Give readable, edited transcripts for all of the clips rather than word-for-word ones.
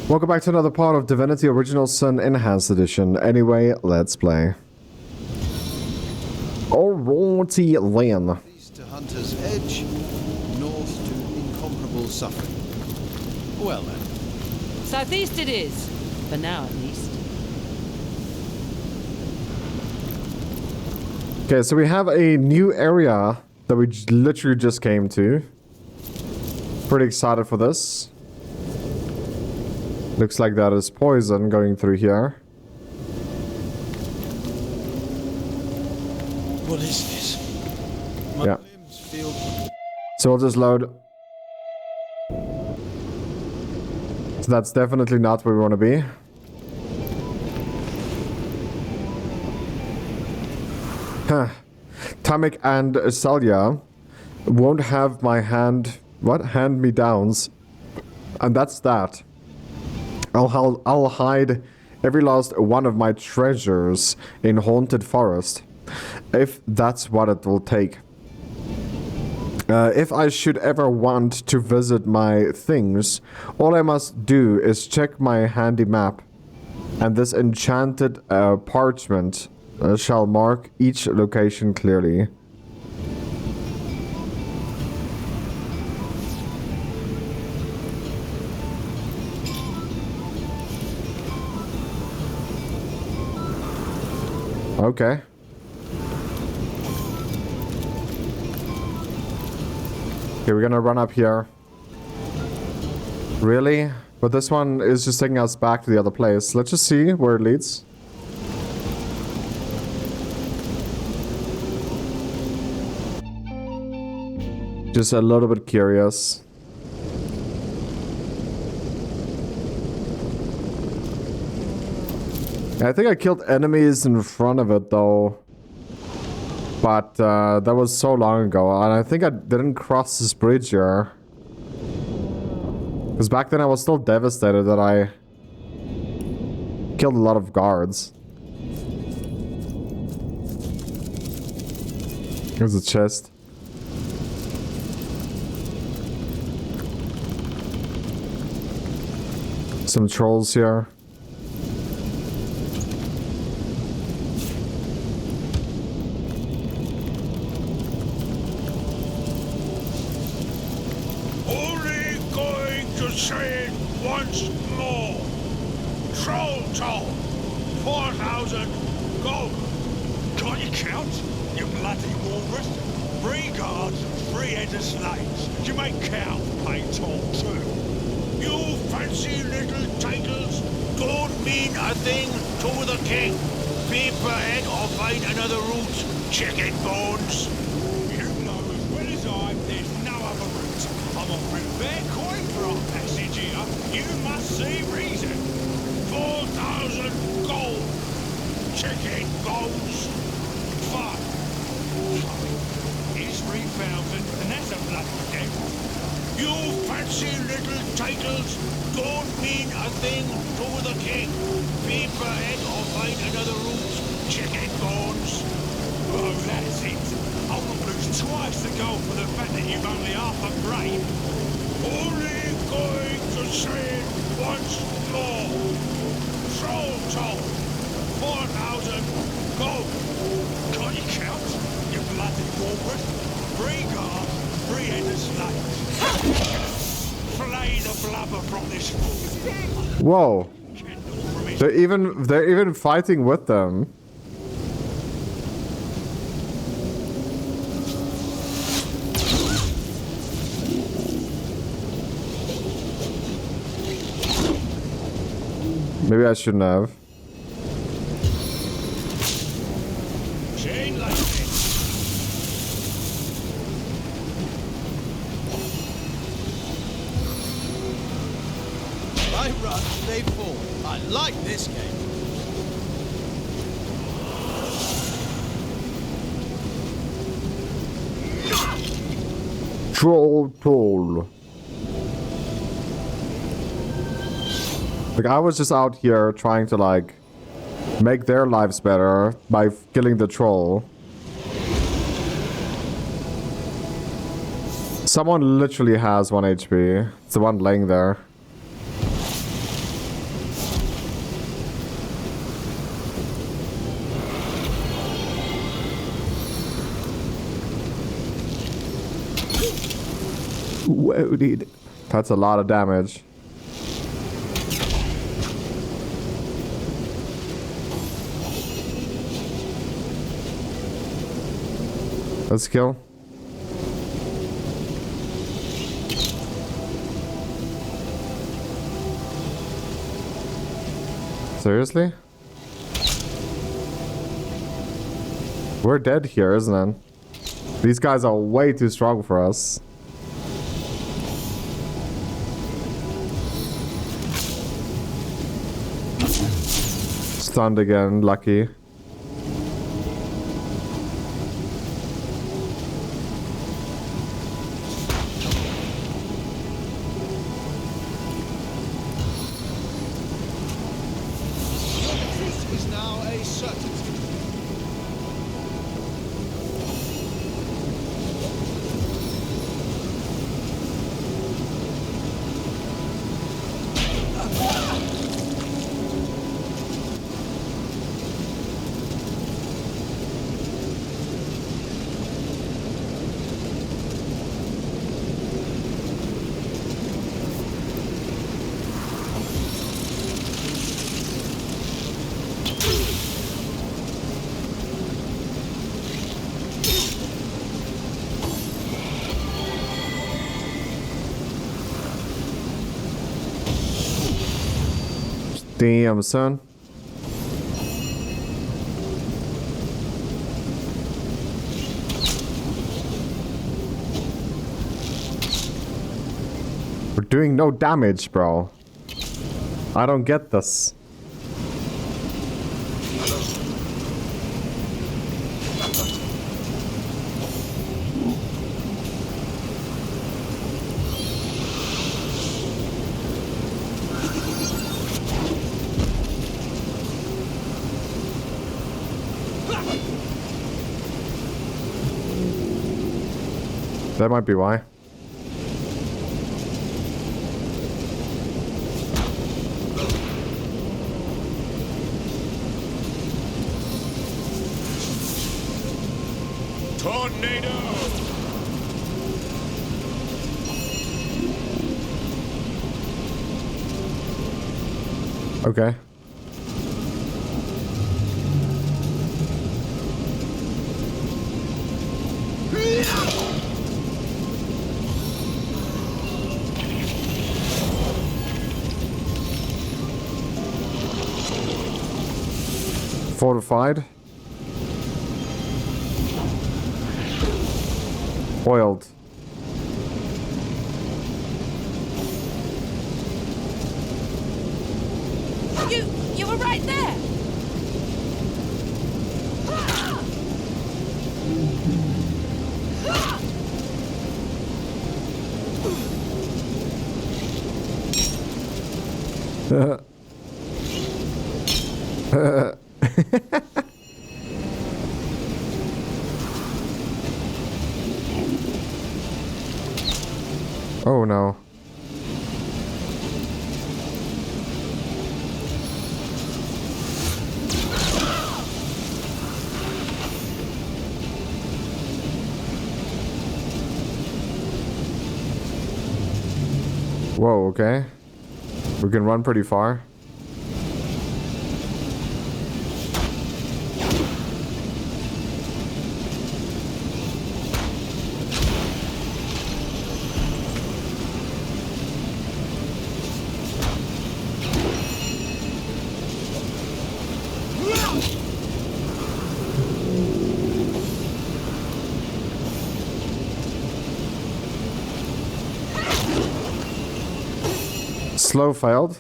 Welcome back to another part of Divinity Original Sin Enhanced Edition. Anyway, let's play. Alrighty then. East to Hunter's Edge, north to incomparable suffering. Well then. Southeast it is, for now at least. Okay, so we have a new area that we literally just came to. Pretty excited for this. Looks like that is poison going through here. What is this? My limbs feel... So we'll just load. So that's definitely not where we want to be. Huh. Tamik and Celia won't have my hand-me-downs. And that's that. I'll hide every last one of my treasures in Haunted Forest, if that's what it will take. If I should ever want to visit my things, all I must do is check my handy map, and this enchanted parchment shall mark each location clearly. Okay. Okay, we're gonna run up here. Really? But this one is just taking us back to the other place. Let's just see where it leads. Just a little bit curious. I think I killed enemies in front of it though. But that was so long ago, and I think I didn't cross this bridge here. Because back then I was still devastated that I killed a lot of guards. Here's a chest. Some trolls here. Say it once more. Troll toll. 4,000 gold. Can't you count, you bloody walrus? 3 guards and 3 heads of slaves. Do you make cow pay toll too? You fancy little titles don't mean a thing to the king. Be per head or find another route, chicken bones. You know as well as I, there's no other route. I'm offering fair coin for our passage here. You must see reason. 4,000 gold. Chicken bones. Fuck. Here's 3,000, and that's a bloody debt. You fancy little titles don't mean a thing to the king. Be per head or find another route. Chicken bones. Oh, that's it. I will lose twice the gold for the fact that you've only half a brain. Only going to say it once more. Troll toll. 4,000 gold. Can't you count, you bloody walrus? 3 guards, 3 heads of slaves. Flay the blubber from this fool. Whoa. They're even fighting with them. Maybe I shouldn't have. Chain lightning. I run, they fall. I like this game. Troll. Like, I was just out here trying to, like, make their lives better by killing the troll. Someone literally has 1 HP. It's the one laying there. Whoa, dude. That's a lot of damage. Let's kill. Seriously? We're dead here, isn't it? These guys are way too strong for us. Stunned again, lucky. Truth is now a certainty. Damn, son. We're doing no damage, bro. I don't get this. That might be why. Tornado! Okay. Fortified. Oiled. You were right there. Oh no. Whoa, okay. We can run pretty far. Slow failed.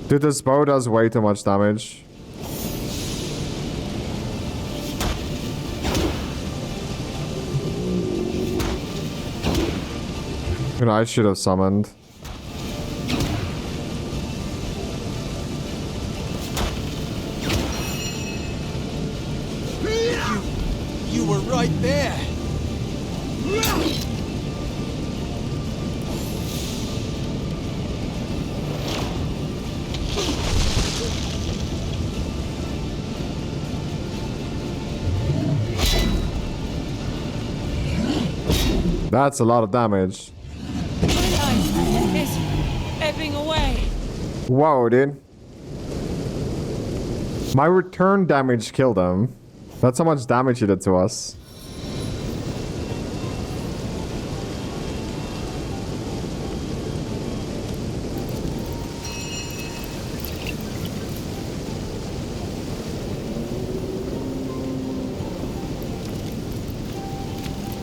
Dude, this bow does way too much damage. You know, I should have summoned. You were right there. That's a lot of damage. My life is ebbing away. Wow, dude. My return damage killed him. That's how much damage he did to us.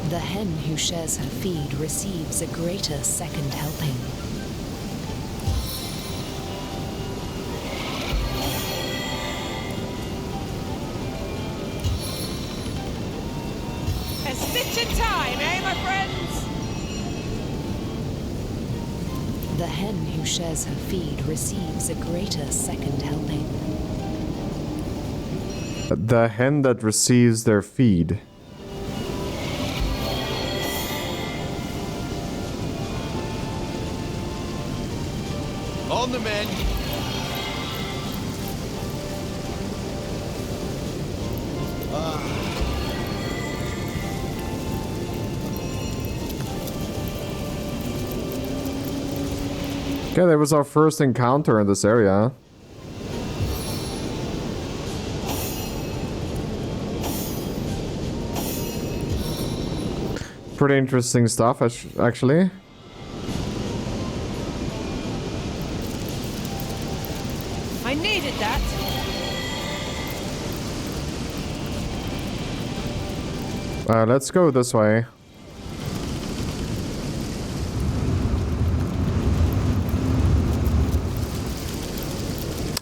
The hen who shares her feed receives a greater second helping. A stitch in time, eh, my friends? The hen who shares her feed receives a greater second helping. The hen that receives their feed. On the men. Okay, that was our first encounter in this area. Pretty interesting stuff, actually. I needed that. Let's go this way.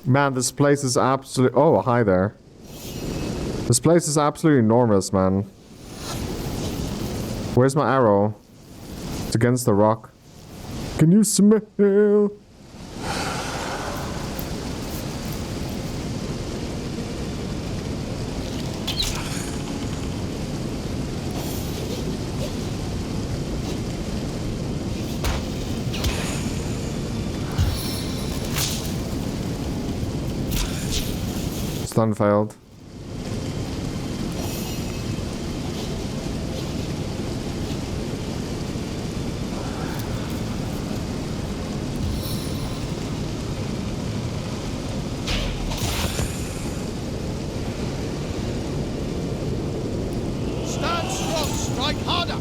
Man, this place is absolutely... Oh, hi there. This place is absolutely enormous, man. Where's my arrow? It's against the rock. Can you smell? Stun failed. Stand strong, strike harder.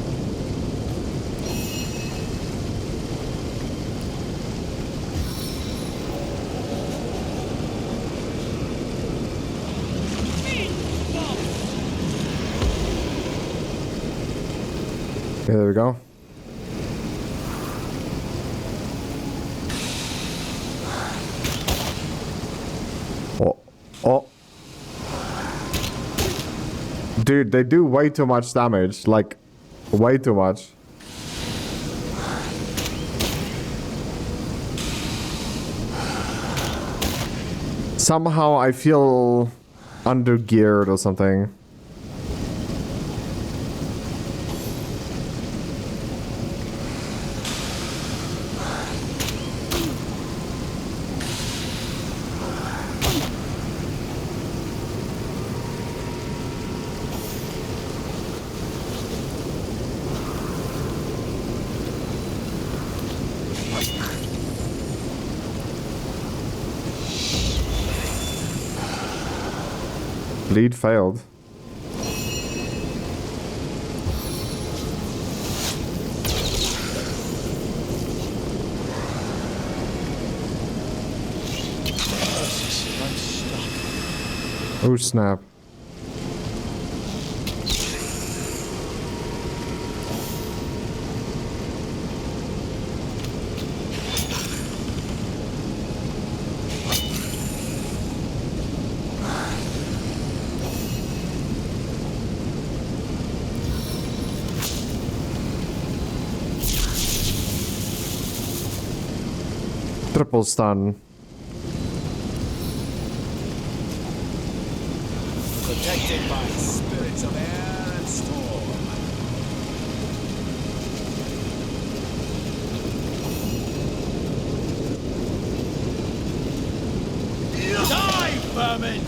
Okay, there we go. Oh. Oh. Dude, they do way too much damage. Like, way too much. Somehow I feel under-geared or something. Bleed failed. Oh snap. Triple stun. Protected by spirits of air and storm. Die, vermin!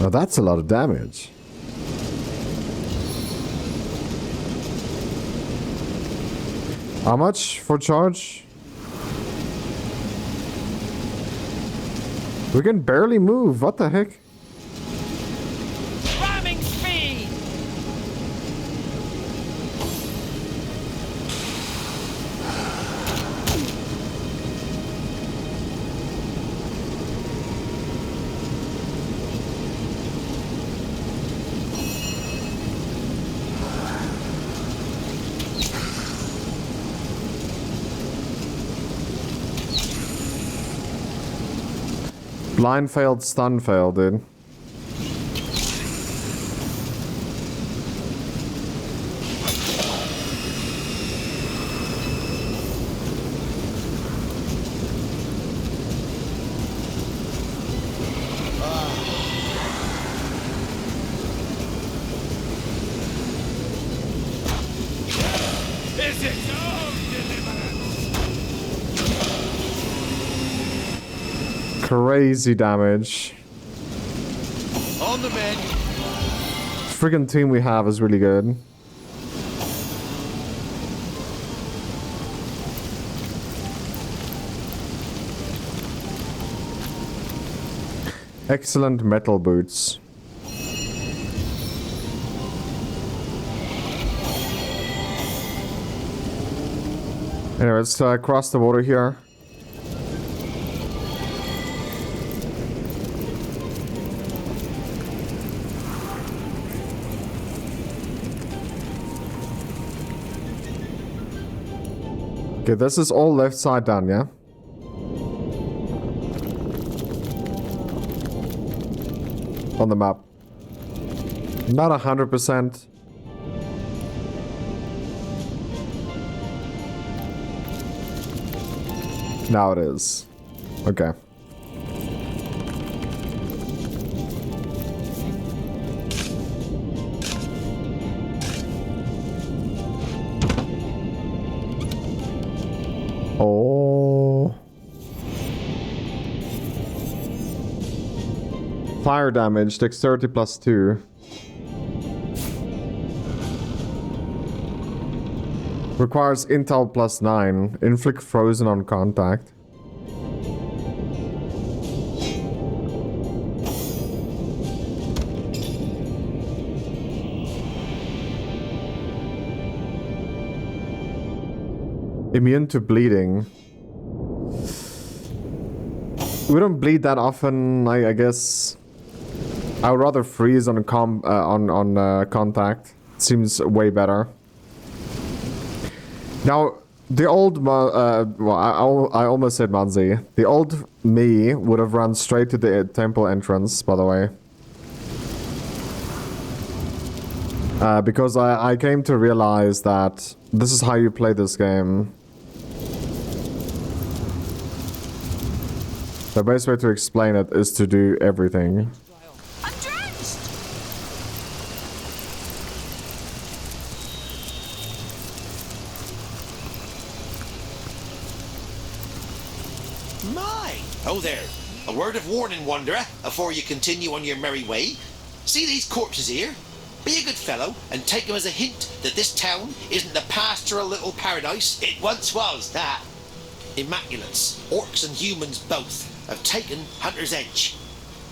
Now that's a lot of damage. How much for charge? We can barely move. What the heck? Ramming speed! Blind failed, stun failed, dude. Is it all deliverance? Crazy damage. On the mend. Friggin' team we have is really good. Excellent metal boots. Anyway, let's cross the water here. Okay, this is all left side down, yeah? On the map. Not 100%. Now it is. Okay. Oh. Fire damage, dexterity +2. Requires intel +9. Inflict frozen on contact. Immune to bleeding. We don't bleed that often, I guess. I would rather freeze on contact. Seems way better. Now, the old well, I almost said Manzi. The old me would have run straight to the temple entrance, by the way. Because I came to realize that this is how you play this game. The best way to explain it is to do everything. I'm drenched! My! Oh there. A word of warning, wanderer, afore you continue on your merry way. See these corpses here? Be a good fellow and take them as a hint that this town isn't the pastoral little paradise it once was. That Immaculates, orcs and humans both, have taken Hunter's Edge.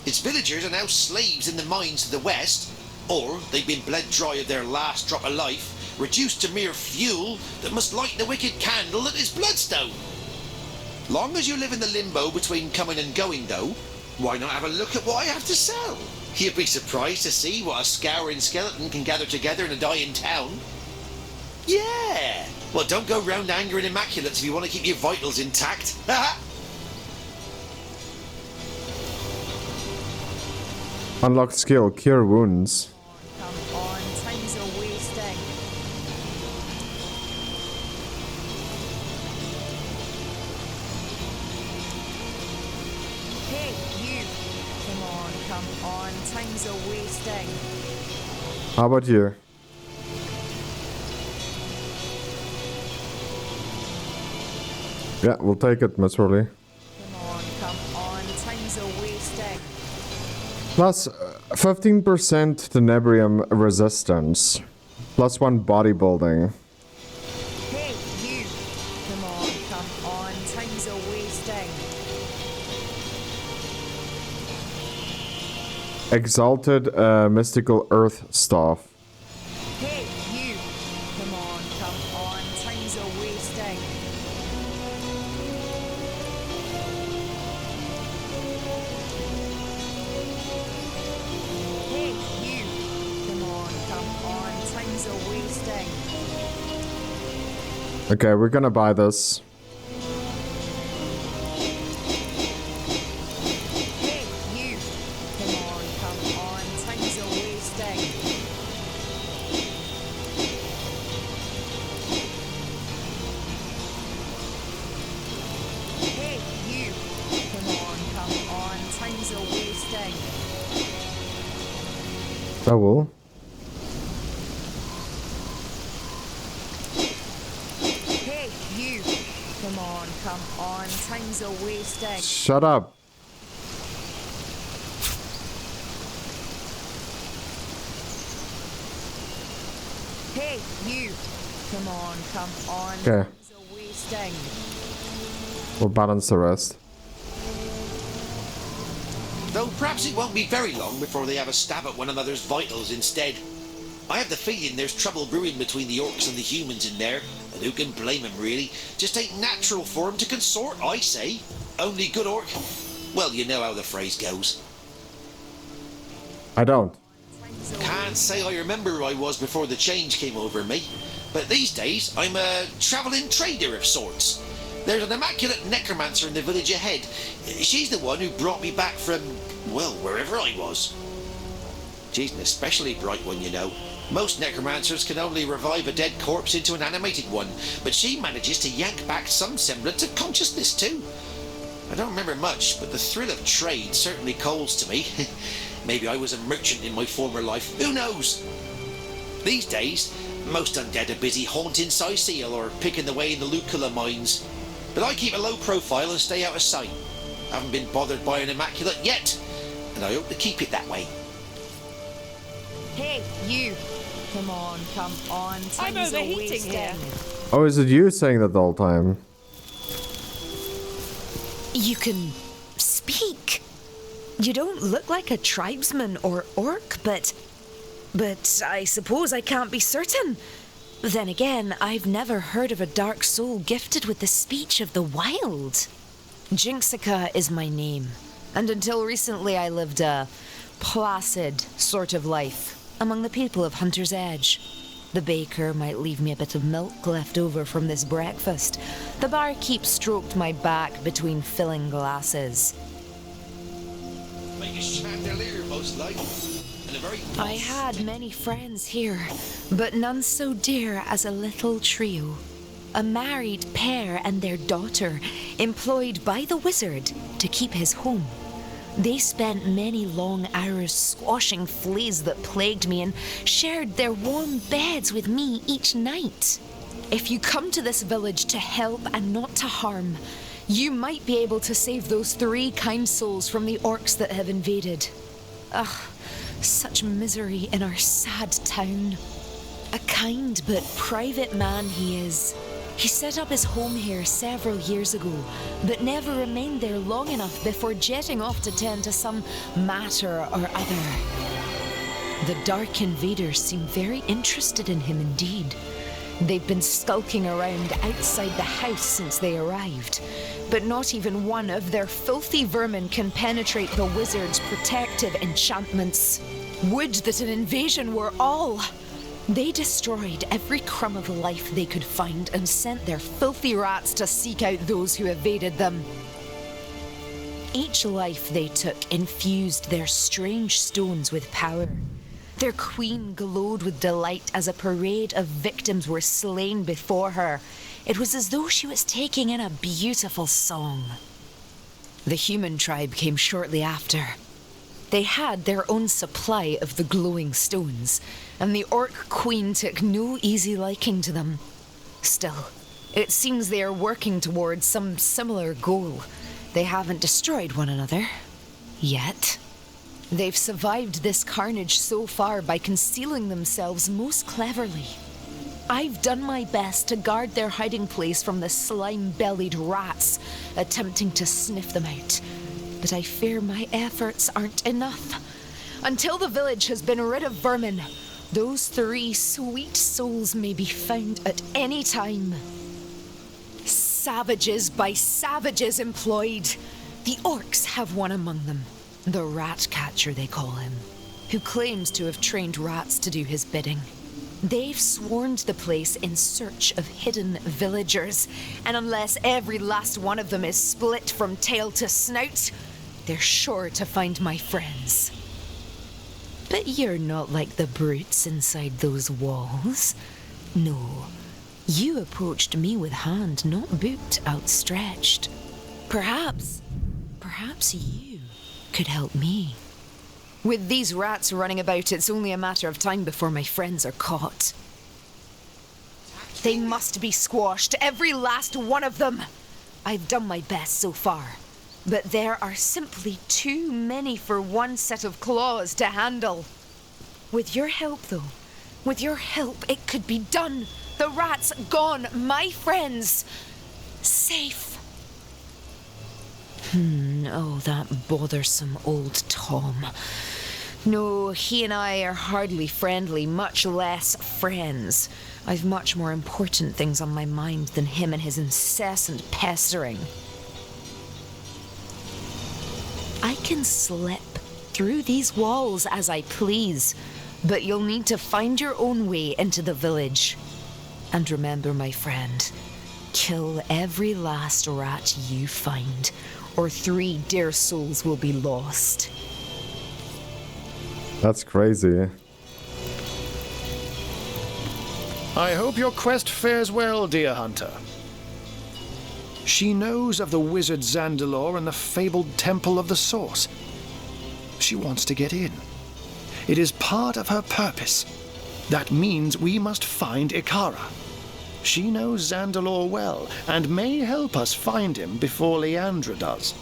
Its villagers are now slaves in the mines to the west, or they've been bled dry of their last drop of life, reduced to mere fuel that must light the wicked candle that is Bloodstone. Long as you live in the limbo between coming and going, though, why not have a look at what I have to sell? You'd be surprised to see what a scouring skeleton can gather together in a dying town. Yeah! Well, don't go round angering Immaculates if you want to keep your vitals intact. Unlock skill, cure wounds. Come on, time's a wasting. Hey, you. Come on, time's a wasting. How about you? Yeah, we'll take it, Miss Rolly. Come on, time's a wasting. Plus 15% tenebrium resistance. Plus 1 bodybuilding. Hey, you! Come on, time's a wasting. Exalted mystical earth staff. Hey, you! Come on, time's a wasting. Hey, you! Come on, time's a wasting. Okay, we're gonna buy this. Hey, you! Come on, time's a wasting. Hey, you! Come on, time's a wasting. Oh well. Hey, you! Come on, time's a wasting. Shut up. Hey, you! Come on, Okay, time's a wasting. we'll balance the rest. Though perhaps it won't be very long before they have a stab at one another's vitals instead. I have the feeling there's trouble brewing between the orcs and the humans in there, and who can blame them really? Just ain't natural for 'em to consort, I say. Only good orc. Well, you know how the phrase goes. I don't. Can't say I remember who I was before the change came over me, but these days I'm a travelling trader of sorts. There's an immaculate necromancer in the village ahead. She's the one who brought me back from, well, wherever I was. She's an especially bright one, you know. Most necromancers can only revive a dead corpse into an animated one, but she manages to yank back some semblance of consciousness too. I don't remember much, but the thrill of trade certainly calls to me. Maybe I was a merchant in my former life, who knows? These days, most undead are busy haunting Syceal or picking the way in the Lucula mines. But I keep a low profile and stay out of sight. Haven't been bothered by an immaculate yet, and I hope to keep it that way. Hey, you! Come on, time's I'm a overheating wasting. here. Oh, is it you saying that the whole time? You can speak. You don't look like a tribesman or orc, but I suppose I can't be certain. Then again, I've never heard of a dark soul gifted with the speech of the wild. Jinxica is my name, and until recently I lived a placid sort of life among the people of Hunter's Edge. The baker might leave me a bit of milk left over from this breakfast. The barkeep stroked my back between filling glasses. Make a chandelier, most likely. And a very I had many friends here, but none so dear as a little trio. A married pair and their daughter, employed by the wizard to keep his home. They spent many long hours squashing fleas that plagued me and shared their warm beds with me each night. If you come to this village to help and not to harm, you might be able to save those 3 kind souls from the orcs that have invaded. Ugh, such misery in our sad town. A kind but private man he is. He set up his home here several years ago, but never remained there long enough before jetting off to tend to some matter or other. The Dark Invaders seem very interested in him indeed. They've been skulking around outside the house since they arrived, but not even one of their filthy vermin can penetrate the wizard's protective enchantments. Would that an invasion were all! They destroyed every crumb of life they could find and sent their filthy rats to seek out those who evaded them. Each life they took infused their strange stones with power. Their queen glowed with delight as a parade of victims were slain before her. It was as though she was taking in a beautiful song. The human tribe came shortly after. They had their own supply of the glowing stones, and the orc queen took no easy liking to them. Still, it seems they are working towards some similar goal. They haven't destroyed one another. Yet. They've survived this carnage so far by concealing themselves most cleverly. I've done my best to guard their hiding place from the slime-bellied rats attempting to sniff them out. But I fear my efforts aren't enough. Until the village has been rid of vermin, those 3 sweet souls may be found at any time. Savages by savages employed. The orcs have one among them. The rat catcher, they call him, who claims to have trained rats to do his bidding. They've swarmed the place in search of hidden villagers, and unless every last one of them is split from tail to snout, they're sure to find my friends. But you're not like the brutes inside those walls. No, you approached me with hand, not boot, outstretched. Perhaps you could help me. With these rats running about, it's only a matter of time before my friends are caught. They must be squashed, every last one of them. I've done my best so far, but there are simply too many for one set of claws to handle. With your help, though, with your help, it could be done. The rats gone, my friends safe. Oh, that bothersome old Tom. No, he and I are hardly friendly, much less friends. I've much more important things on my mind than him and his incessant pestering. I can slip through these walls as I please, but you'll need to find your own way into the village. And remember, my friend, kill every last rat you find, or 3 dear souls will be lost. That's crazy. I hope your quest fares well, dear hunter. She knows of the wizard Zandalor and the fabled Temple of the Source. She wants to get in. It is part of her purpose. That means we must find Ikara. She knows Zandalor well, and may help us find him before Leandra does.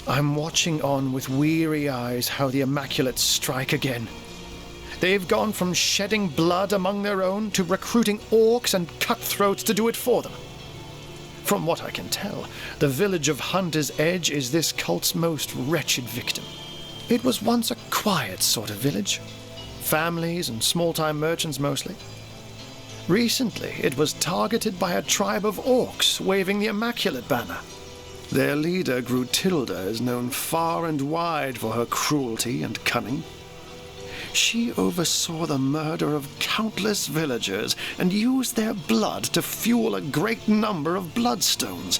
I'm watching on with weary eyes how the Immaculates strike again. They've gone from shedding blood among their own to recruiting orcs and cutthroats to do it for them. From what I can tell, the village of Hunter's Edge is this cult's most wretched victim. It was once a quiet sort of village. Families and small-time merchants mostly. Recently, it was targeted by a tribe of orcs waving the Immaculate banner. Their leader, Grutilda, is known far and wide for her cruelty and cunning. She oversaw the murder of countless villagers and used their blood to fuel a great number of bloodstones.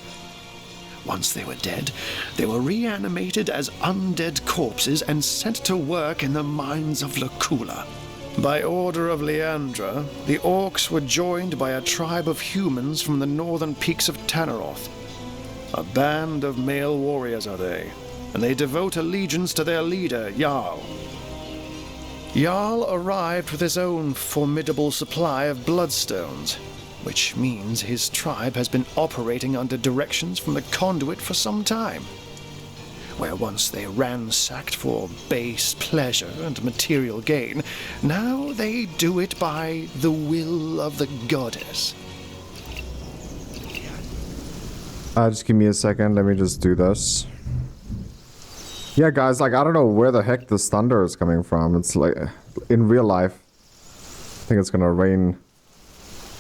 Once they were dead, they were reanimated as undead corpses and sent to work in the mines of Lacula. By order of Leandra, the orcs were joined by a tribe of humans from the northern peaks of Tanneroth. A band of male warriors are they, and they devote allegiance to their leader, Jarl. Jarl arrived with his own formidable supply of bloodstones, which means his tribe has been operating under directions from the conduit for some time. Where once they ransacked for base pleasure and material gain, now they do it by the will of the goddess. Just give me a second, let me just do this. Yeah, guys, like, I don't know where the heck this thunder is coming from. It's like, in real life, I think it's gonna rain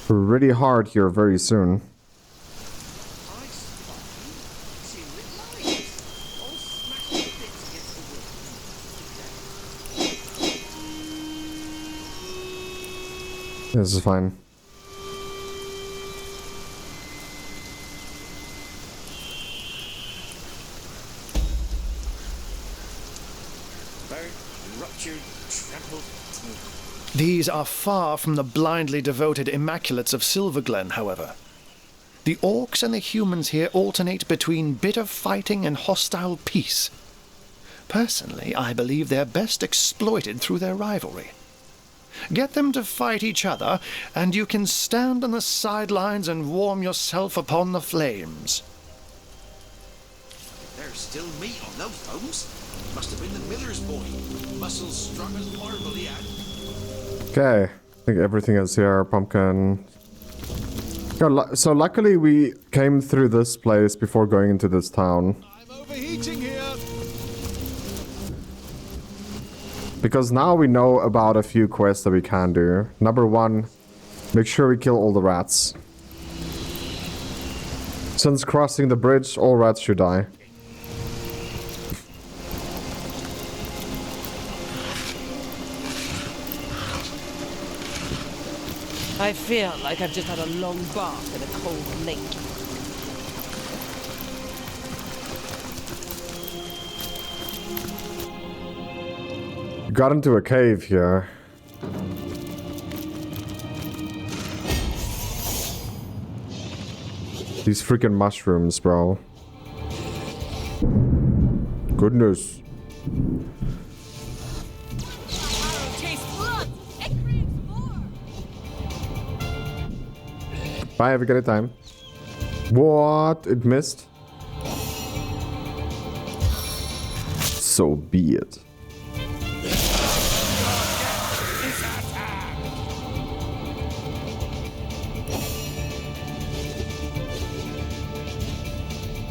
pretty hard here very soon. This is fine. These are far from the blindly devoted Immaculates of Silverglen, however. The orcs and the humans here alternate between bitter fighting and hostile peace. Personally, I believe they're best exploited through their rivalry. Get them to fight each other, and you can stand on the sidelines and warm yourself upon the flames. There's still meat on those bones. Must have been the miller's boy. Muscles strong as marble he had. Okay, I think everything is here. Pumpkin. So luckily we came through this place before going into this town. I'm overheating here. Because now we know about a few quests that we can do. Number 1, make sure we kill all the rats. Since crossing the bridge, all rats should die. I feel like I've just had a long bath in a cold lake. Got into a cave here. These freaking mushrooms, bro. Goodness. Bye, have a good time. What? It missed? So be it.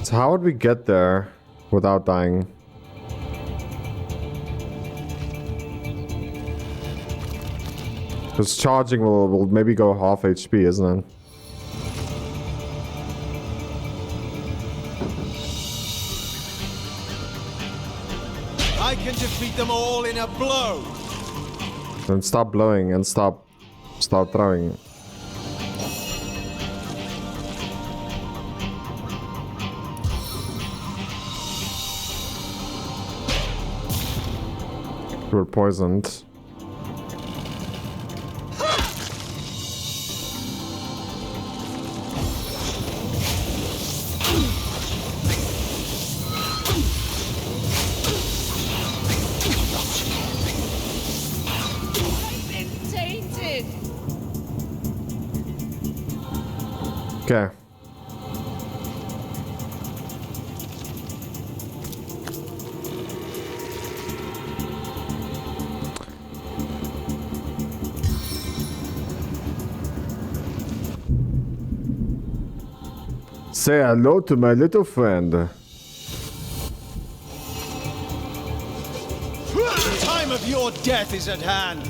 So how would we get there without dying? Because charging will maybe go half HP, isn't it? I can defeat them all in a blow. Then stop blowing and stop throwing. We're poisoned. Okay. Say hello to my little friend. The time of your death is at hand.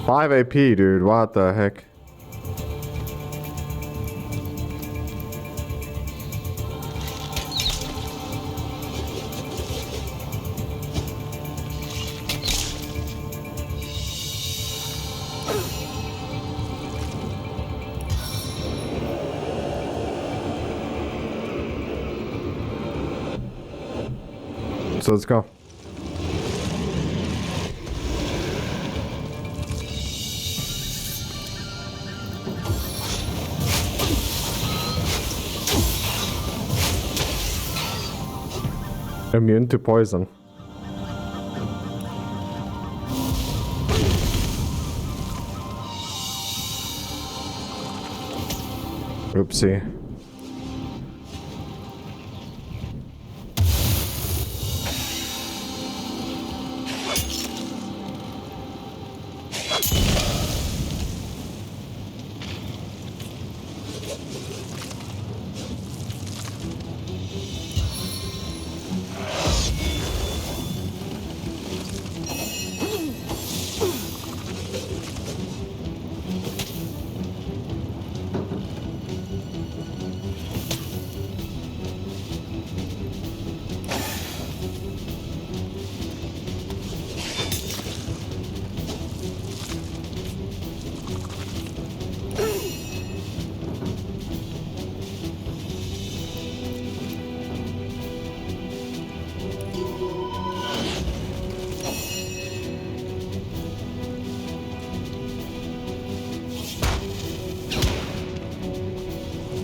5 AP, dude. What the heck? So let's go. Immune to poison. Oopsie.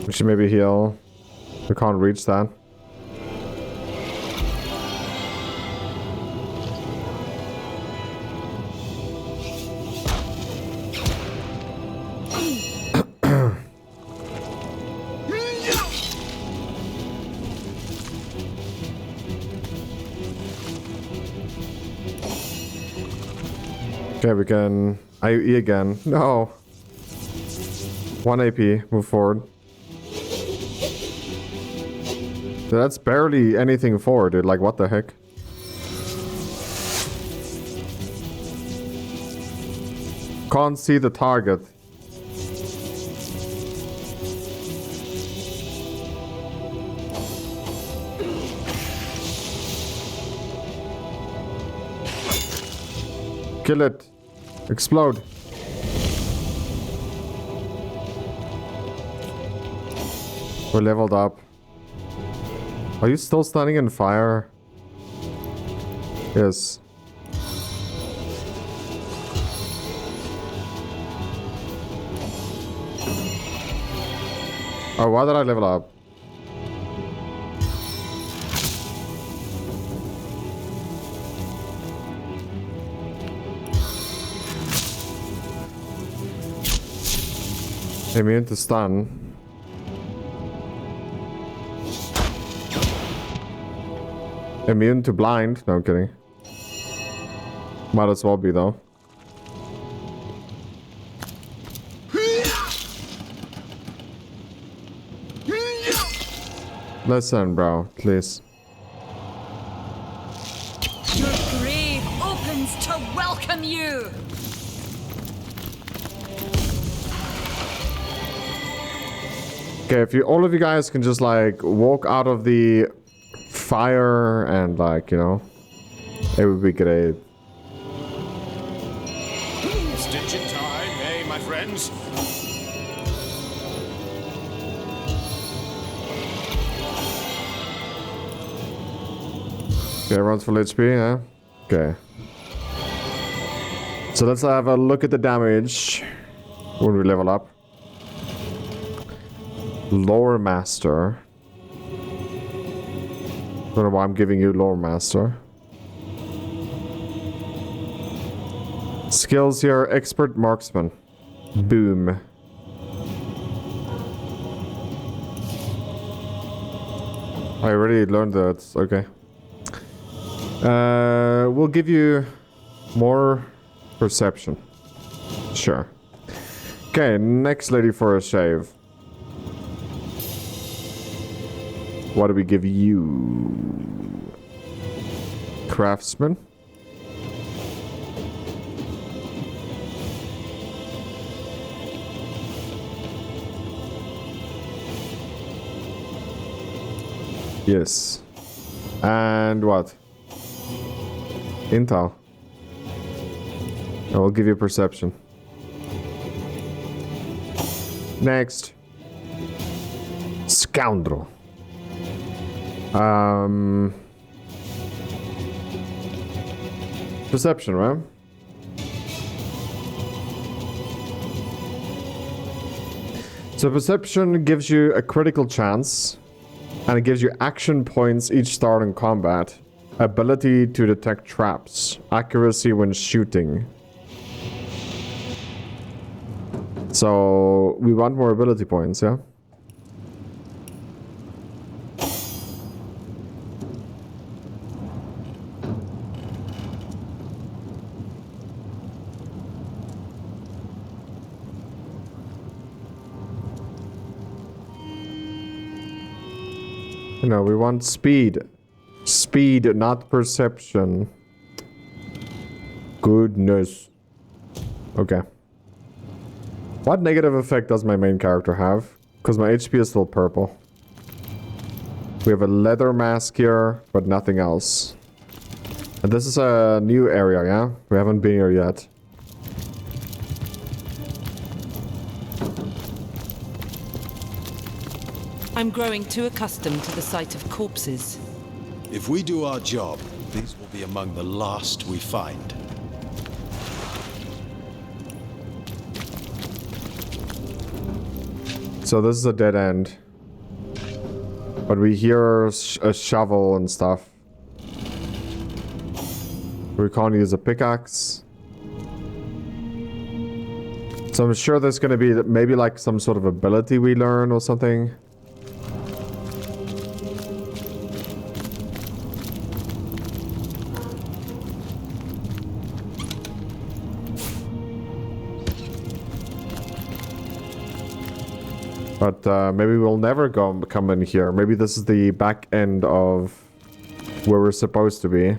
We should maybe heal. We can't reach that. Okay, we can IE again. No. 1 AP, move forward. Dude, that's barely anything forward, dude. Like, what the heck? Can't see the target. Kill it. Explode. We're leveled up. Are you still standing in fire? Yes. Oh, why did I level up? Immune to stun. Immune to blind. No, I'm kidding. Might as well be though. Listen, bro, please. Your grave opens to welcome you. Okay, if you all of you guys can just like walk out of the fire and like, you know, it would be great. Stitching time, eh, my friends? Okay, everyone's full HP, yeah? Okay. So let's have a look at the damage when we level up. Lore Master. Don't know why I'm giving you Lore Master. Skills here, Expert Marksman. Boom. I already learned that, okay. We'll give you more perception. Sure. Okay, next lady for a shave. What do we give you? Craftsman? Yes. And what? Intel. I will give you perception. Next. Scoundrel. Perception, right? So perception gives you a critical chance, and it gives you action points each start in combat, ability to detect traps, accuracy when shooting. So we want more ability points, yeah? No, we want speed. Speed, not perception. Goodness. Okay. What negative effect does my main character have? Because my HP is still purple. We have a leather mask here, but nothing else. And this is a new area, yeah? We haven't been here yet. I'm growing too accustomed to the sight of corpses. If we do our job, these will be among the last we find. So this is a dead end. But we hear a shovel and stuff. We can't use a pickaxe. So I'm sure there's gonna be maybe like some sort of ability we learn or something. But maybe we'll never come in here. Maybe this is the back end of where we're supposed to be.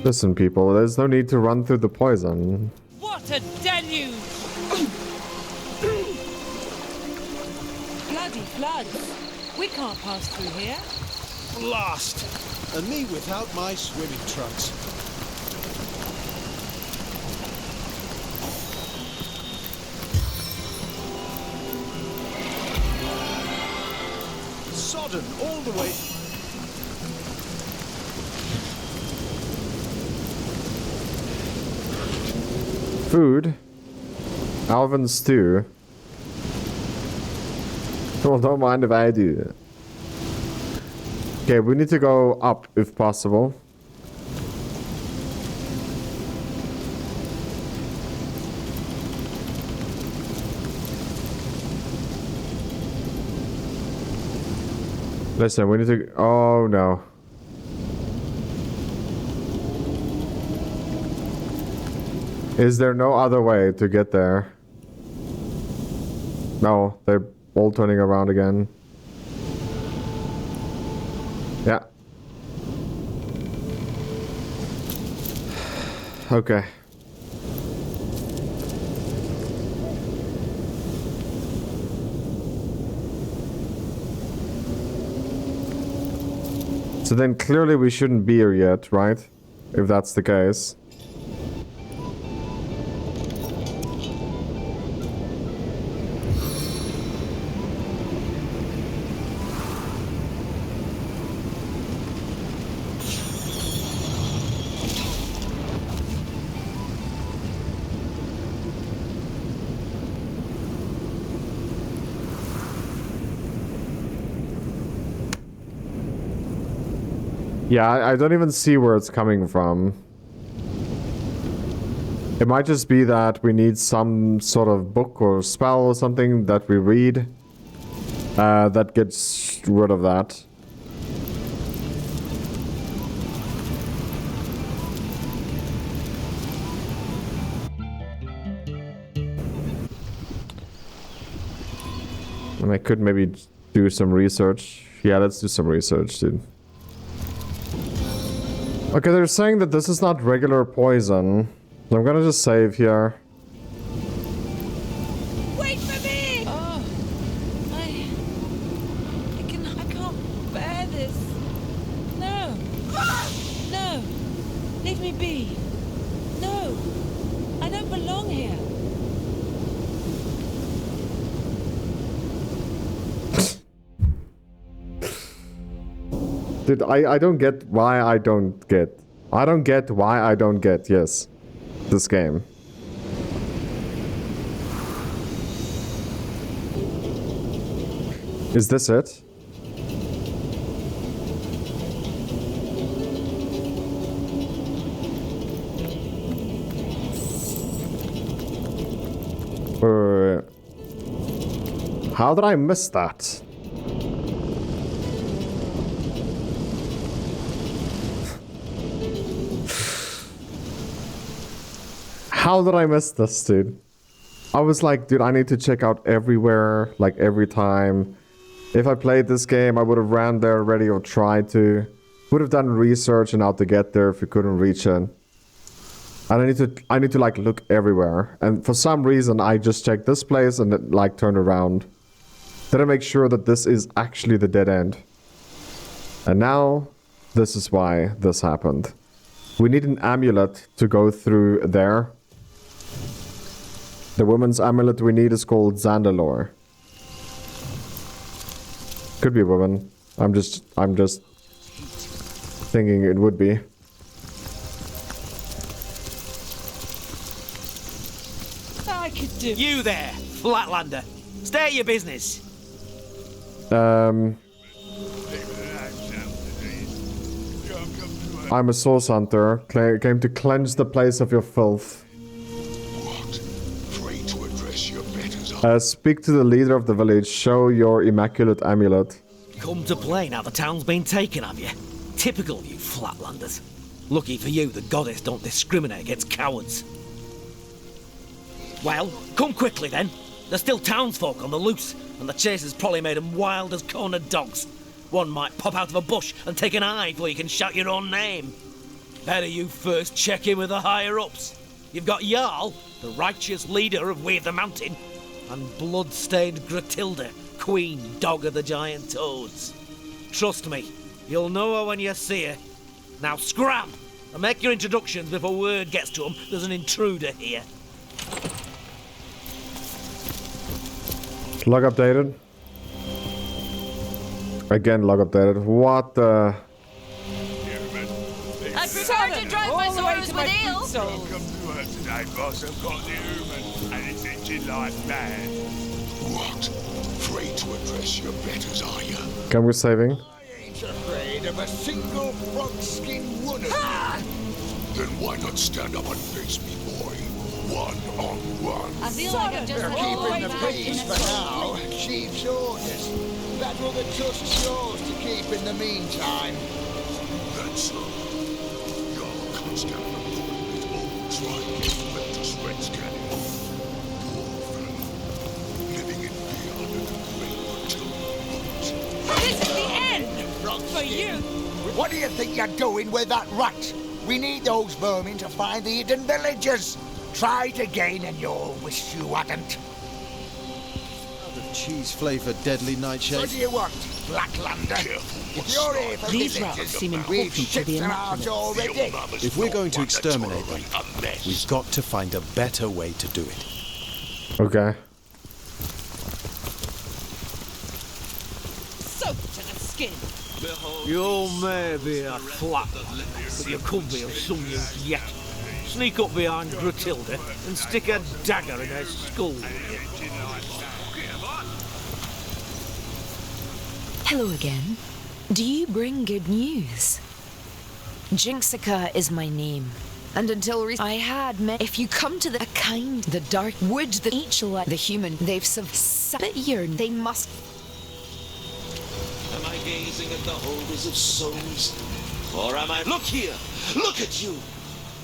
Listen, people, there's no need to run through the poison. What a deluge! Bloody floods! We can't pass through here. Blast! And me without my swimming trunks. Sodden all the way. Food. Alvin stew. Well, don't mind if I do. Okay, we need to go up if possible. Listen, we need to... Oh, no. Is there no other way to get there? No, they're all turning around again. Yeah. Okay. So then clearly we shouldn't be here yet, right? If that's the case. Yeah, I don't even see where it's coming from. It might just be that we need some sort of book or spell or something that we read that gets rid of that. And I could maybe do some research. Yeah, let's do some research, dude. Okay, they're saying that this is not regular poison. So I'm gonna just save here. Wait for me! Oh, I can't bear this. No, no, leave me be. No, I don't belong here. Dude, I don't get why I don't get. I don't get why I don't get, yes, this game. Is this it? How did I miss that? How did I miss this, dude? I was like, dude, I need to check out everywhere, like every time. If I played this game, I would have ran there already or tried to. Would have done research on how to get there if you couldn't reach it. And I need to like look everywhere. And for some reason, I just checked this place and it like turned around. Then I make sure that this is actually the dead end. And now, this is why this happened. We need an amulet to go through there. The woman's amulet we need is called Zandalore. Could be a woman. I'm just thinking it would be. I could do. You there, Flatlander. Stay at your business. I'm a source hunter. Came to cleanse the place of your filth. What? Free to address your betters. Speak to the leader of the village. Show your immaculate amulet. Come to play now the town's been taken, have you? Typical of you Flatlanders. Lucky for you, the goddess don't discriminate against cowards. Well, come quickly then. There's still townsfolk on the loose, and the chase has probably made them wild as cornered dogs. One might pop out of a bush and take an eye before you can shout your own name. Better you first check in with the higher-ups. You've got Jarl, the righteous leader of Weird the Mountain, and blood-stained Gratilda, queen dog of the giant toads. Trust me, you'll know her when you see her. Now scram, and make your introductions before word gets to them there's an intruder here. Log updated. Again, log updated. What the... I prefer to drive my all the way sorrows to with my ale. boot soles. Welcome to work today, boss. I've got the human, and it's itching like mad. What? Afraid to address your betters, are you? Can we saving? I ain't afraid of a single frog-skinned woman. Then why not stand up and face me, boy? One-on-one. I feel like I've just We're had all keeping the the way peace for now. Chief's orders. That other tusk's yours to keep in the meantime. That's so. Your constant with old tribe with the spreads cannon. Poor fellow. Living in fear under the great Matilda. This is the end for you. What do you think you're doing with that rat? We need those vermin to find the hidden villagers. Tried again and you'll wish you hadn't. The cheese-flavoured deadly nightshade. What do you want, Blacklander? If you're here for These villagers, rats seem we've important to shipped the them out already. If we're going to exterminate them, we've got to find a better way to do it. Okay. Soaked to the skin. You may be a flat, but you could be of some use yet. Sneak up behind Gratilda and stick a dagger in her skull. Hello again. Do you bring good news? Jinxica is my name. And until recently, I had met. If you come to the kind, the dark wood, the each like the human, they've but yearn. They must. Am I gazing at the holders of souls? Or am I... Look here! Look at you!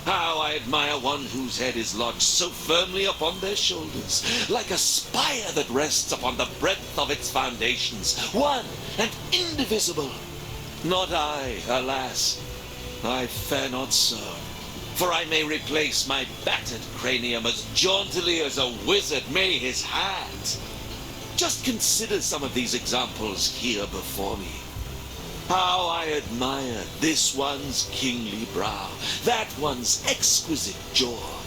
How I admire one whose head is lodged so firmly upon their shoulders, like a spire that rests upon the breadth of its foundations, one and indivisible. Not I, alas. I fare not so. For I may replace my battered cranium as jauntily as a wizard may his hat. Just consider some of these examples here before me. How I admire this one's kingly brow, that one's exquisite jaw,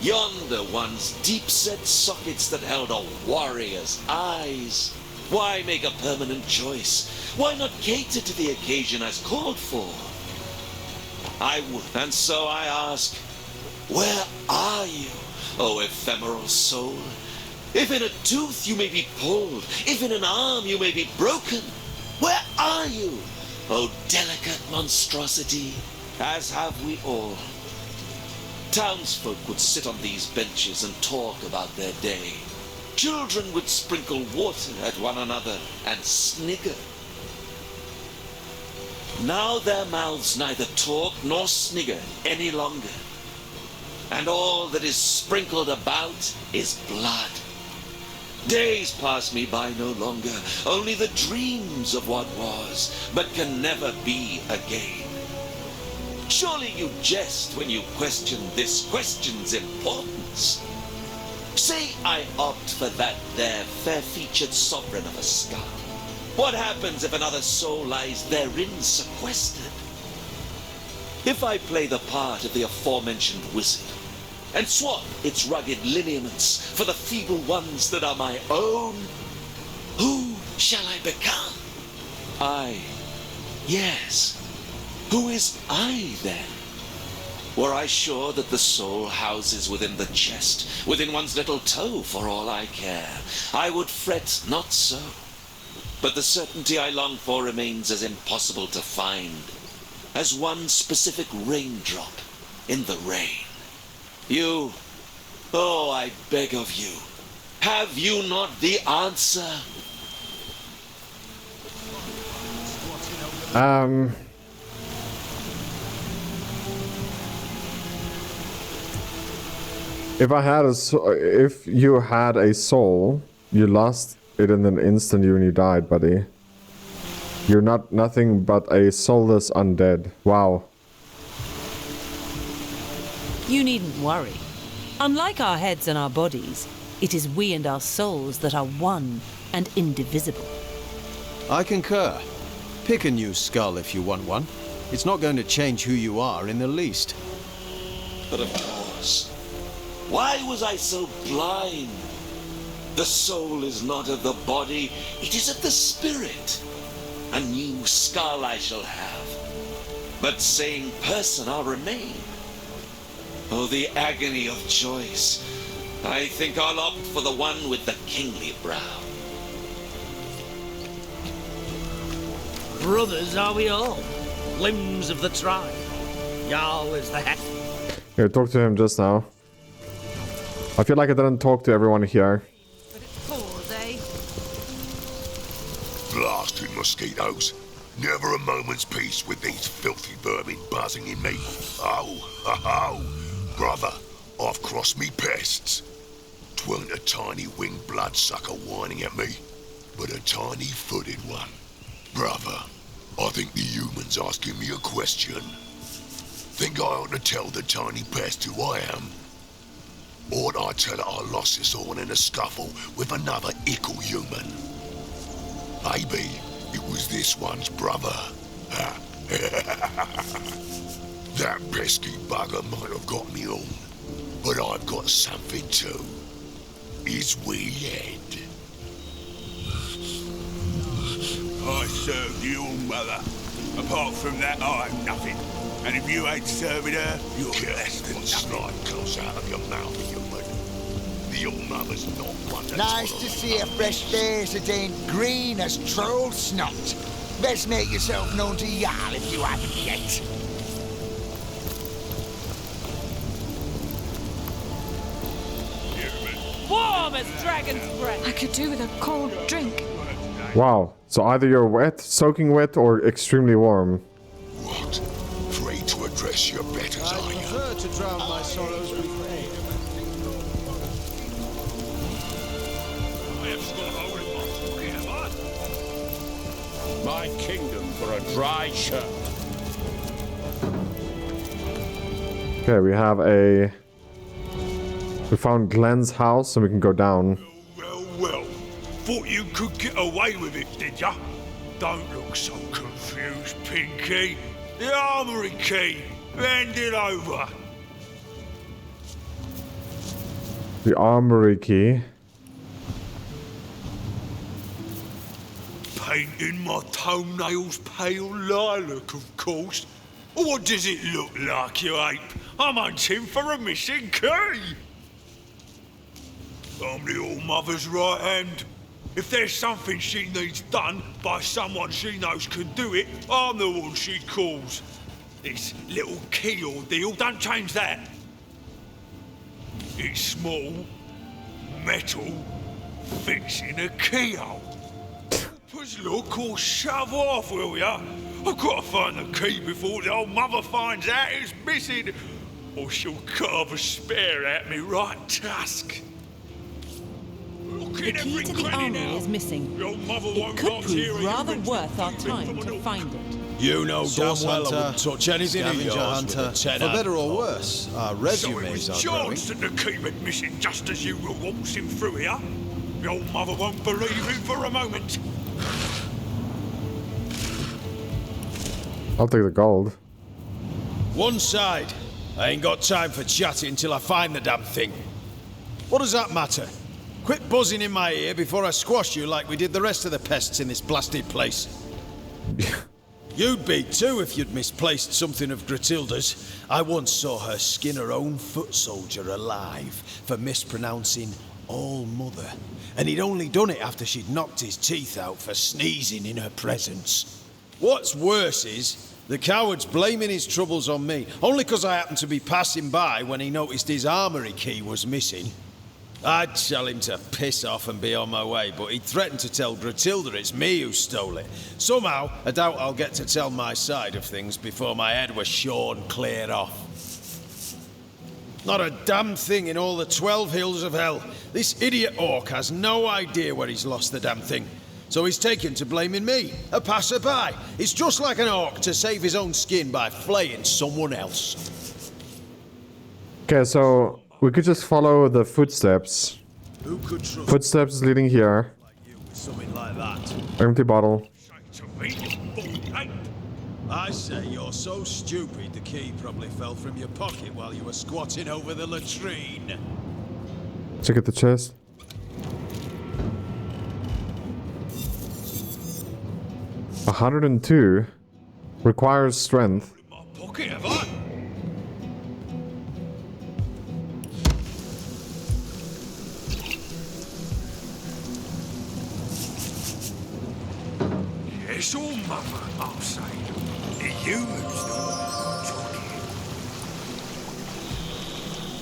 yonder one's deep-set sockets that held a warrior's eyes. Why make a permanent choice? Why not cater to the occasion as called for? I would, and so I ask, where are you, O ephemeral soul? If in a tooth you may be pulled, if in an arm you may be broken, where are you? O delicate monstrosity, as have we all. Townsfolk would sit on these benches and talk about their day. Children would sprinkle water at one another and snigger. Now their mouths neither talk nor snigger any longer. And all that is sprinkled about is blood. Days pass me by no longer, only the dreams of what was, but can never be again. Surely you jest when you question this question's importance. Say I opt for that there fair-featured sovereign of a scar. What happens if another soul lies therein sequestered? If I play the part of the aforementioned wizard, and swap its rugged lineaments for the feeble ones that are my own, who shall I become? I, yes. Who is I then? Were I sure that the soul houses within the chest, within one's little toe for all I care, I would fret not so. But the certainty I long for remains as impossible to find as one specific raindrop in the rain. You, oh, I beg of you, have you not the answer? If you had a soul, you lost it in an instant when you died, buddy. You're nothing but a soulless undead. Wow. You needn't worry. Unlike our heads and our bodies, it is we and our souls that are one and indivisible. I concur. Pick a new skull if you want one. It's not going to change who you are in the least. But of course, why was I so blind? The soul is not of the body, it is of the spirit. A new skull I shall have, but same person I'll remain. Oh, the agony of choice. I think I'll opt for the one with the kingly brow. Brothers are we all, limbs of the tribe. Jarl is the head. Here, talk to him just now. I feel like I didn't talk to everyone here. But it's pause, eh? Blasted mosquitoes. Never a moment's peace with these filthy vermin buzzing in me. Oh, brother, I've crossed me pests. 'Tweren't a tiny winged bloodsucker whining at me, but a tiny footed one. Brother, I think the human's asking me a question. Think I ought to tell the tiny pest who I am? Ought I tell her I lost this horn in a scuffle with another ickle human? Maybe it was this one's brother. That pesky bugger might have got me on, but I've got something too. His wee head. I served you all, mother. Apart from that, I have nothing. And if you ain't serving her, you're less than nothing. Snot comes out of your mouth, human. Your mother's not one to Nice to see a fresh face that ain't green as troll snot. Best make yourself known to Jarl if you haven't yet. Warm as dragon's breath. I could do with a cold drink. Wow. So either you're wet, soaking wet, or extremely warm. What? Free to address your betters, I are you? prefer to drown my sorrows with rain. I have got a hole in my pocket, have I? My kingdom for a dry shirt. Okay, we found Glenn's house and we can go down. Well. Thought you could get away with it, did ya? Don't look so confused, Pinky. The armory key. Hand it over. The armory key. Painting my toenails pale lilac, of course. What does it look like, you ape? I'm hunting for a missing key. I'm the All-Mother's right hand. If there's something she needs done by someone she knows can do it, I'm the one she calls. This little key ordeal, don't change that. It's small, metal, fits in a keyhole. Just look or shove off, will ya? I've got to find the key before the old mother finds out it's missing, or she'll carve a spear at me right tusk. The key to the armory is missing. It could prove rather worth our time to find it. You know damn Source well I hunter, wouldn't touch anything of scavenger yours hunter, with a 10 for better or hand. worse, our So it resumes was are growing. chance that the key went missing just as you were waltzing through here. The old mother won't believe it for a moment. I'll take the gold. One side. I ain't got time for chatting until I find the damn thing. What does that matter? Quit buzzing in my ear before I squash you like we did the rest of the pests in this blasted place. You'd be too if you'd misplaced something of Gratilda's. I once saw her skin her own foot soldier alive for mispronouncing All-Mother. And he'd only done it after she'd knocked his teeth out for sneezing in her presence. What's worse is, the coward's blaming his troubles on me, only 'cause I happened to be passing by when he noticed his armory key was missing. I'd tell him to piss off and be on my way, but he threatened to tell Gratilda it's me who stole it. Somehow, I doubt I'll get to tell my side of things before my head was shorn clear off. Not a damn thing in all the 12 hills of hell. This idiot orc has no idea where he's lost the damn thing. So he's taken to blaming me, a passerby. It's just like an orc to save his own skin by flaying someone else. Okay, so we could just follow the footsteps. Who could trust Footsteps leading here. like you with something like that? Empty bottle. I say you're so stupid the key probably fell from your pocket while you were squatting over the latrine. Check out the chest. $102 requires strength. My pocket, have I? It's all mother, I'll say. The humans the one talking.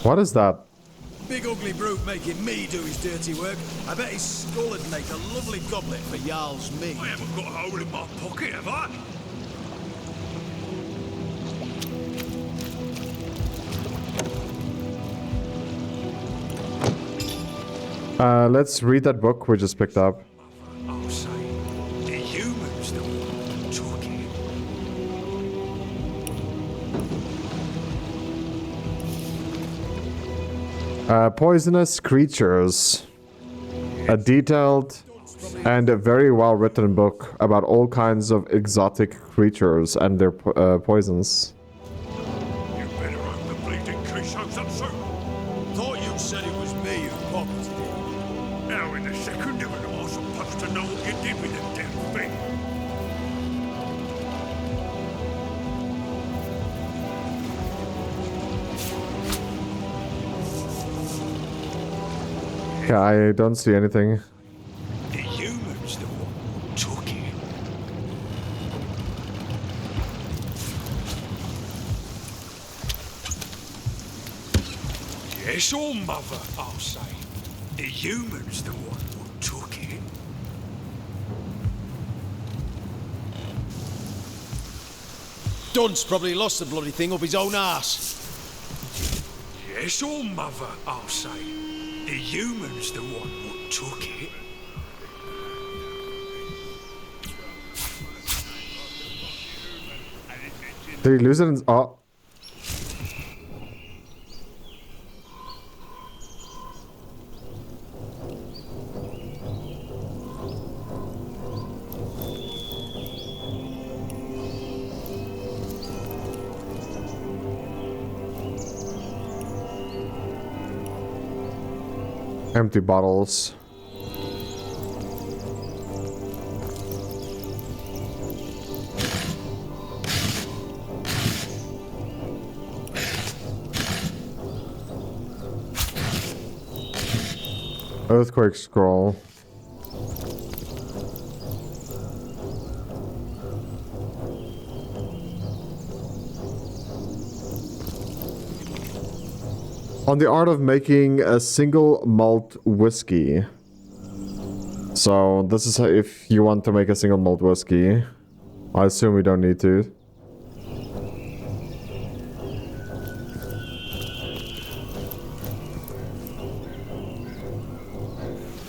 What is that? Big ugly brute making me do his dirty work. I bet his skull would make a lovely goblet for Jarl's meat. I haven't got a hole in my pocket, have I? Let's read that book we just picked up. I'll say. The humans the one talking. Poisonous creatures. A detailed and a very well written book about all kinds of exotic creatures and their poisons. You better open the bleeding case up soon. Thought you said it was me who pocketed it. Now in the second of an I'm supposed to know what you did with the damn thing. Yeah, I don't see anything. The humans the one talking. Yes, all mother, I'll say. The humans the one talking. Dunce probably lost the bloody thing up his own arse. Yes, all mother, I'll say. The humans the one what took it. Did he lose it in... Oh. Empty bottles. Earthquake scroll. On the art of making a single malt whiskey. So this is if you want to make a single malt whiskey. I assume we don't need to.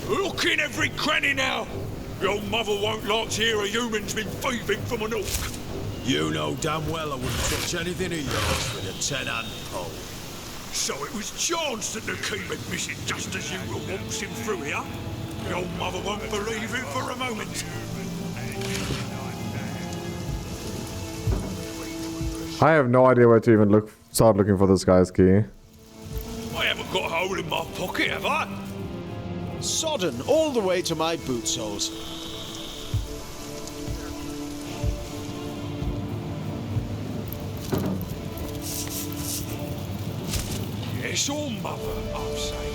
Look in every cranny now! Your mother won't like to hear a human's been thieving from an orc. You know damn well I wouldn't touch anything of yours with a 10-hand pole. So it was John's that the key went missing just as you were waltzing through here? Your mother won't believe it for a moment. I have no idea where to even start looking for this guy's key. I haven't got a hole in my pocket, have I? Sodden all the way to my boot soles. It's all mother, I'll say.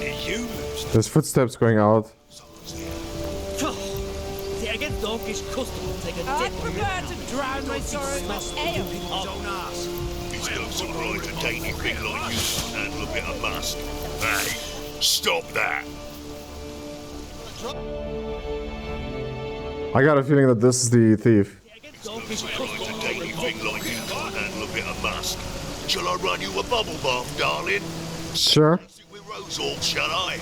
The humans. There's footsteps going out. See, I get donkish custom to take a I dip. prefer to drown my sorrows in ale. He's got some right to dainty thing like you to handle a bit of musk. Hey, stop that. I got a feeling that this is the thief. He's got some right to dainty thing like you to handle a bit of musk. Shall I run you a bubble bath, darling? Sure. With rose all, shall I?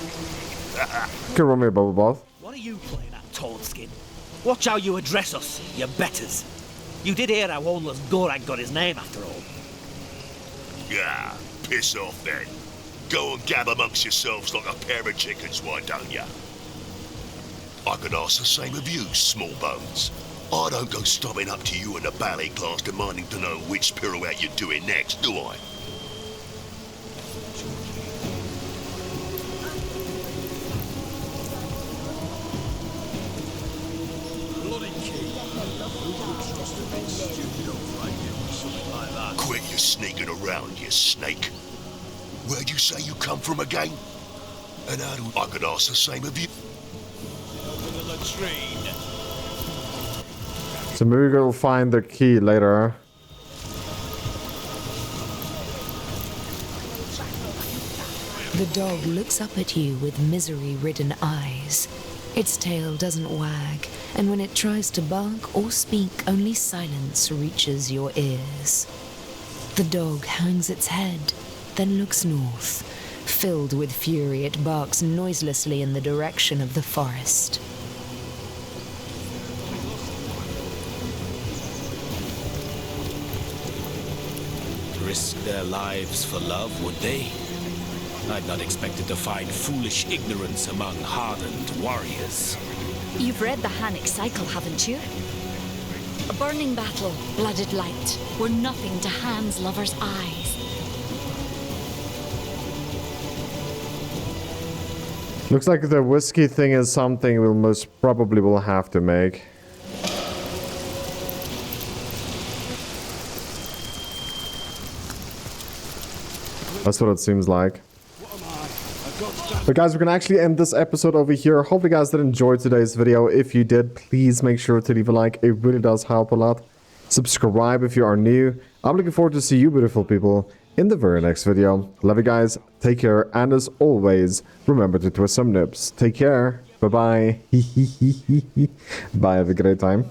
You can run me a bubble bath. What are you playing at, Tallskin? Watch how you address us, you betters. You did hear how Homeless Gorak got his name after all. Yeah, piss off then. Go and gab amongst yourselves like a pair of chickens, why don't ya? I could ask the same of you, small bones. I don't go stopping up to you in the ballet class demanding to know which pirouette you're doing next, do I? Bloody key. Who would trust a big stupid old reindeer with something like that? Quit your sneaking around, you snake. Where'd you say you come from again? And how do I could ask the same of you? In the latrine. So maybe we'll find the key later. The dog looks up at you with misery-ridden eyes. Its tail doesn't wag, and when it tries to bark or speak, only silence reaches your ears. The dog hangs its head, then looks north. Filled with fury, it barks noiselessly in the direction of the forest. Risk their lives for love, would they? I'd not expected to find foolish ignorance among hardened warriors. You've read the Hannic cycle, haven't you? A burning battle, blooded light, were nothing to Han's lover's eyes. Looks like the whiskey thing is something we'll most probably will have to make. That's what it seems like. But guys, we're gonna actually end this episode over here. Hope you guys did enjoy today's video. If you did, please make sure to leave a like. It really does help a lot. Subscribe if you are new. I'm looking forward to see you beautiful people in the very next video. Love you guys. Take care. And as always, remember to twist some nips. Take care. Bye-bye. Bye. Have a great time.